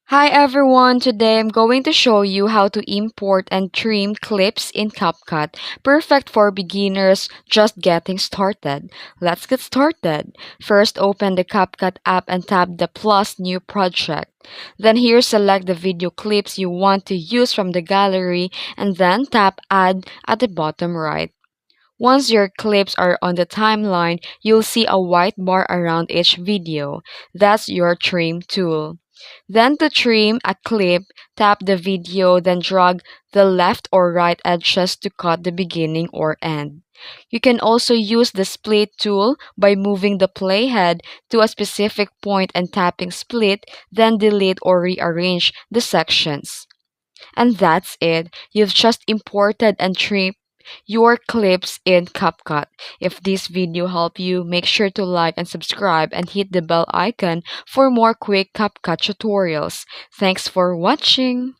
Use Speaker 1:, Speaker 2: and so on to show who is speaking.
Speaker 1: Hi everyone, today I'm going to show you how to import and trim clips in CapCut. Perfect for beginners just getting started. Let's get started. First, open the CapCut app and tap the plus new project. Then here select the video clips you want to use from the gallery and then tap add at the bottom right. Once your clips are on the timeline, you'll see a white bar around each video. That's your trim tool. Then to trim a clip, tap the video, then drag the left or right edges to cut the beginning or end. You can also use the split tool by moving the playhead to a specific point and tapping split, then delete or rearrange the sections. And that's it. You've just imported and trimmed your clips in CapCut. If this video helped you, make sure to like and subscribe and hit the bell icon for more quick CapCut tutorials. Thanks for watching.